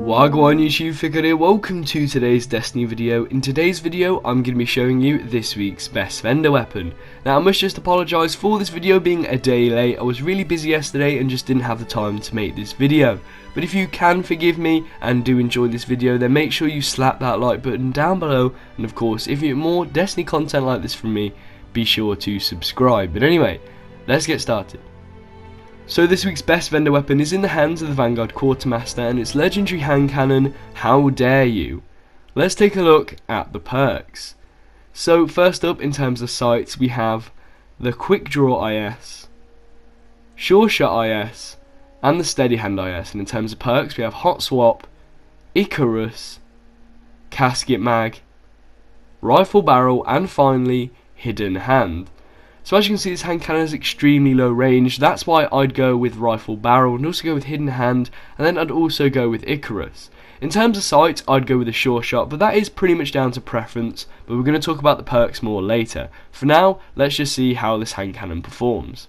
Wagwan YouTube, Fikod here. Welcome to today's Destiny video. In today's video, I'm going to be showing you this week's best vendor weapon. Now, I must just apologise for this video being a day late. I was really busy yesterday and just didn't have the time to make this video. But if you can forgive me and do enjoy this video, then make sure you slap that like button down below. And of course, if you want more Destiny content like this from me, be sure to subscribe. But anyway, let's get started. So this week's best vendor weapon is in the hands of the Vanguard Quartermaster, and it's legendary hand cannon, How Dare You. Let's take a look at the perks. So first up, in terms of sights, we have the Quick Draw IS, Sure Shot IS, and the Steady Hand IS. And in terms of perks, we have Hot Swap, Icarus, Casket Mag, Rifle Barrel, and finally Hidden Hand. So as you can see, this hand cannon is extremely low range. That's why I'd go with Rifle Barrel and also go with Hidden Hand, and then I'd also go with Icarus. In terms of sight, I'd go with a Sure Shot, but that is pretty much down to preference, but we're going to talk about the perks more later. For now, let's just see how this hand cannon performs.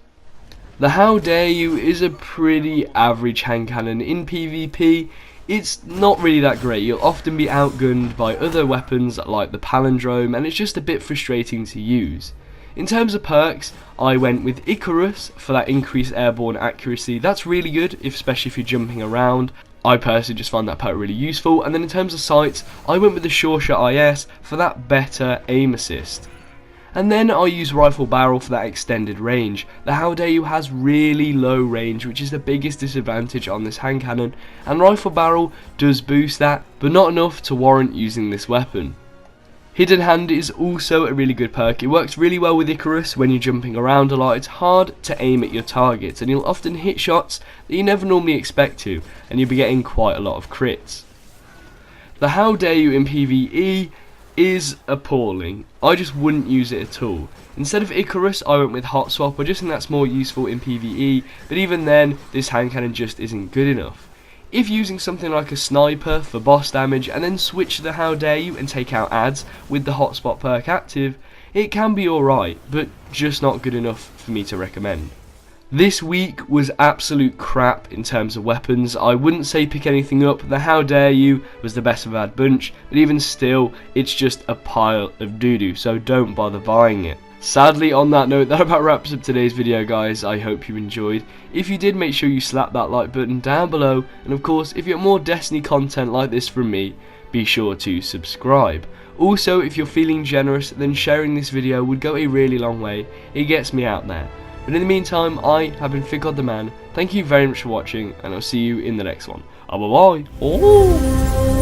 The How Dare You is a pretty average hand cannon. In PvP, it's not really that great. You'll often be outgunned by other weapons like the Palindrome, and it's just a bit frustrating to use. In terms of perks, I went with Icarus for that increased airborne accuracy. That's really good, especially if you're jumping around. I personally just find that perk really useful. And then in terms of sights, I went with the Sure Shot IS for that better aim assist. And then I used Rifle Barrel for that extended range. The How Dare You has really low range, which is the biggest disadvantage on this hand cannon. And Rifle Barrel does boost that, but not enough to warrant using this weapon. Hidden Hand is also a really good perk. It works really well with Icarus when you're jumping around a lot. It's hard to aim at your targets, and you'll often hit shots that you never normally expect to, and you'll be getting quite a lot of crits. The How Dare You in PvE is appalling. I just wouldn't use it at all. Instead of Icarus, I went with Hot Swap. I just think that's more useful in PvE, but even then, this hand cannon just isn't good enough. If using something like a sniper for boss damage and then switch to the How Dare You and take out ads with the Hotspot perk active, it can be alright, but just not good enough for me to recommend. This week was absolute crap in terms of weapons. I wouldn't say pick anything up. The How Dare You was the best of a bad bunch, but even still, it's just a pile of doo-doo, so don't bother buying it. Sadly, on that note, that about wraps up today's video, guys. I hope you enjoyed. If you did, make sure you slap that like button down below, and of course, if you want more Destiny content like this from me, be sure to subscribe. Also, if you're feeling generous, then sharing this video would go a really long way. It gets me out there. But in the meantime, I have been Fikod the Man. Thank you very much for watching, and I'll see you in the next one. Bye bye.